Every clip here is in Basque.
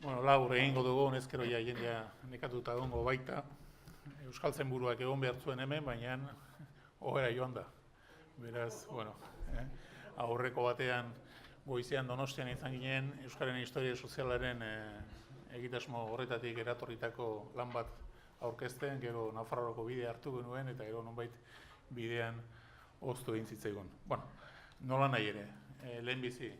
Labur egingo dugu, honezkero jendea nekatuta egongo baita. Euskaltzen buruak egon behar zuen hemen, baina ohera joan da. Beraz, aurreko batean goizean Donostian izan ginen, Euskararen historia sozialaren egitasmo horretatik eratorritako lan bat aurkezten, gero Nafarroako bidea hartu genuen, eta gero nonbait bidean oztu egin zitzaigun. Nola nahi ere, lehenbizi,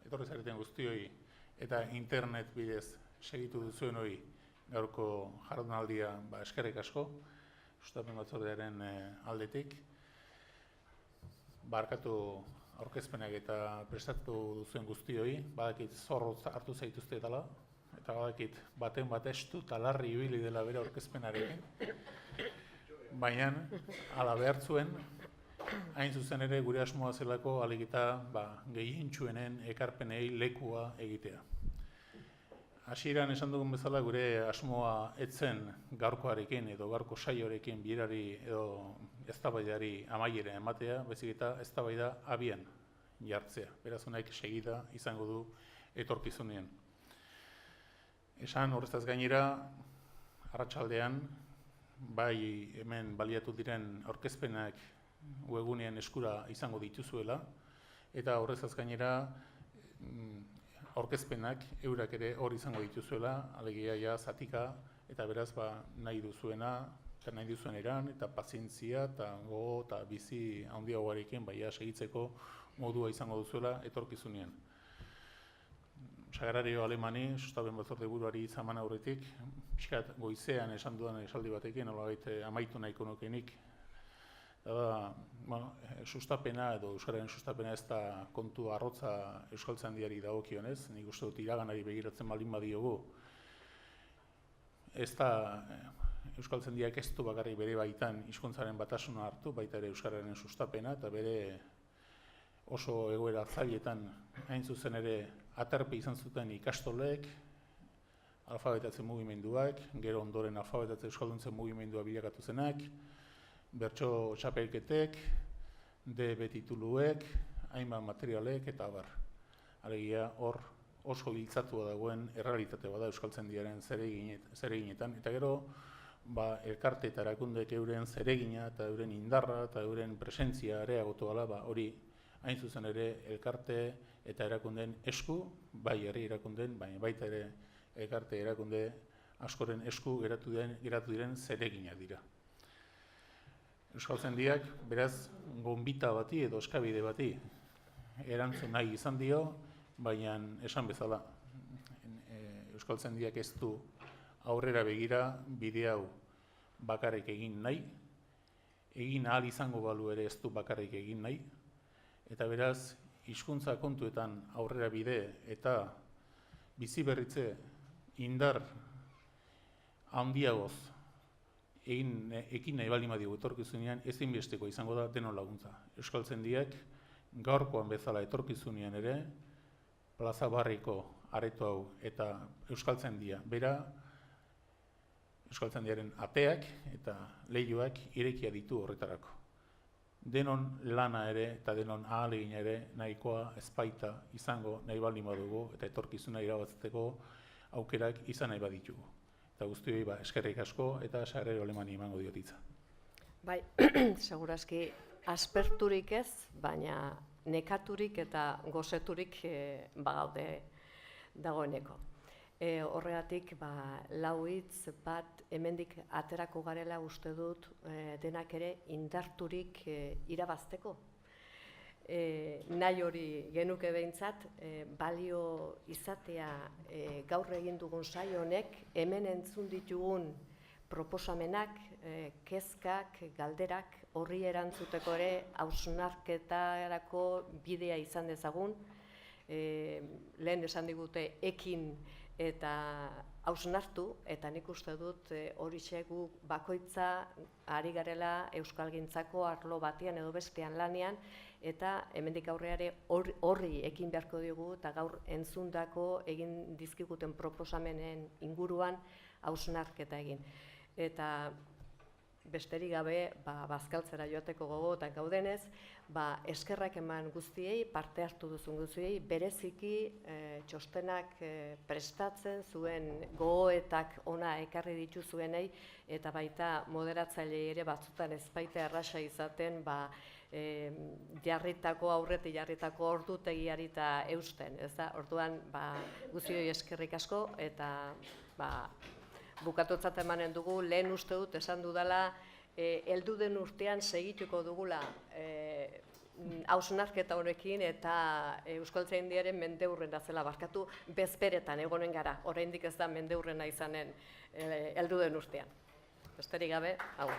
etorri zareten guztioi, eta internet bidez segitu duzuen hori gaurko jardunaldia eskerrik asko, Sustapen Batzordearen aldetik. Barkatu aurkezpenak eta prestatu duzuen guztioi, badakit zorrotz hartu zaituzte eta badakit baten bat estu eta larri ibili dela bere aurkezpenarekin. Baina, ala behar zuen, hain zuzen ere gure asmoa zelako alegita gehientsuenen ekarpenei lekua egitea. Hasieran esan dugun bezala gure asmoa etzen gaurkoarekin edo gaurko saioarekin bilerari edo eztabaidari amaiera ematea, baizik eta eztabaida abian jartzea. Beraz honek segida izango du etorkizunean. Esan horrezaz gainera, arratsaldean, bai hemen baliatu diren aurkezpenak webgunean eskura izango dituzuela, eta horrezaz gainera aurkezpenak eurak ere hor izango dituzuela, alegia zatika, eta beraz nahi duzuena, eta nahi duzuen eran, eta pazientzia, eta gogo, eta bizi handiagoarekin segitzeko modua izango duzuela etorkizunean. Sagrario Alemani, Sustapen Batzorde buruari zaman aurretik, pixkat goizean esan dudan esaldi batekin, nolabait amaitu nahiko nukenik. Sustapena edo Euskararen sustapena ez da kontu arrotza Euskaltzaindiari dagokionez, nik uste dut iraganari begiratzen baldin badiogu. Ez da Euskaltzaindiak ez du bakarrik bere baitan hizkuntzaren batasuna hartu, baita ere Euskararen sustapena, eta bere oso egoera zailetan hain zuzen ere aterpe izan zuten ikastolek, alfabetatzen mugimenduak, gero ondoren alfabetatze euskalduntzen mugimendua bilakatu zenak, bertso txapelketek, DB tituluek, hainbat materialek eta abar. Alegia hor oso giltzatua dagoen errealitate bada Euskaltzaindiaren zereginetan, eta gero elkarte eta erakundek euren zeregina eta euren indarra eta euren presentzia areagotu gala, hori hain zuzen ere elkarte eta erakundeen esku, bai herri erakundeen, baina baita ere elkarte erakunde askoren esku geratu diren zereginak dira. Euskaltzaindiak, beraz, gonbita bati edo eskabide bati erantzun nahi izan dio, baina esan bezala, Euskaltzaindiak ez du aurrera begira bide hau bakarrik egin nahi, egin ahal izango balu ere ez du bakarrik egin nahi, eta beraz, hizkuntza kontuetan aurrera bide eta bizi berritze indar handiagoz ekin nahi baldin badiogu etorkizunean ezinbesteko izango da denon laguntza. Euskaltzaindiak gaurkoan bezala etorkizunean ere Plaza Barriko areto hau eta Euskaltzaindia bera, Euskaltzaindiaren ateak eta leihoak irekia ditu horretarako. Denon lana ere eta denon ahalegina ere nahikoa ezpaita izango nahi baldin badugu eta etorkizuna irabatzeko aukerak izan nahi baditugu. Eta guztioi eskerrik asko eta Sagrario Alemani emango diot hitza. Bai, segurazki asperturik ez, baina nekaturik eta gozeturik bagaude dagoeneko. Horregatik, lau hitz bat hemendik aterako garela uste dut denak ere indarturik irabazteko. Nahi hori genuke behintzat, balio izatea gaur egin dugun saio honek, hemen entzun ditugun proposamenak, kezkak, galderak, horri erantzuteko ere hausnarketarako bidea izan dezagun. Lehen esan digute ekin eta hausnartu, eta nik uste dut horixe gu bakoitza ari garela euskalgintzako arlo batean edo bestean lanean, eta hemendik aurreare horri ekin beharko diogu eta gaur entzundako egin dizkiguten proposamenen inguruan hausnarketa egin. Eta besterik gabe bazkaltzera joateko gogoetan gaudenez, eskerrak eman guztiei, parte hartu duzun guztiei, bereziki txostenak prestatzen zuen gogoetak ona ekarri dituzuenei, eta baita moderatzailei ere batzutan ez baita erraza izaten aurretik jarritako ordutegiari eta eusten, ez da? Orduan guztioi eskerrik asko, eta bukatutzat emanen dugu, lehen uste dut esan dudala, heldu den urtean segituko dugula hausnarketa honekin eta Euskaltzaindiaren mendeurrena zela barkatu bezperetan egonen gara, oraindik ez da mendeurrena izanen heldu den urtean. Besterik gabe, hau.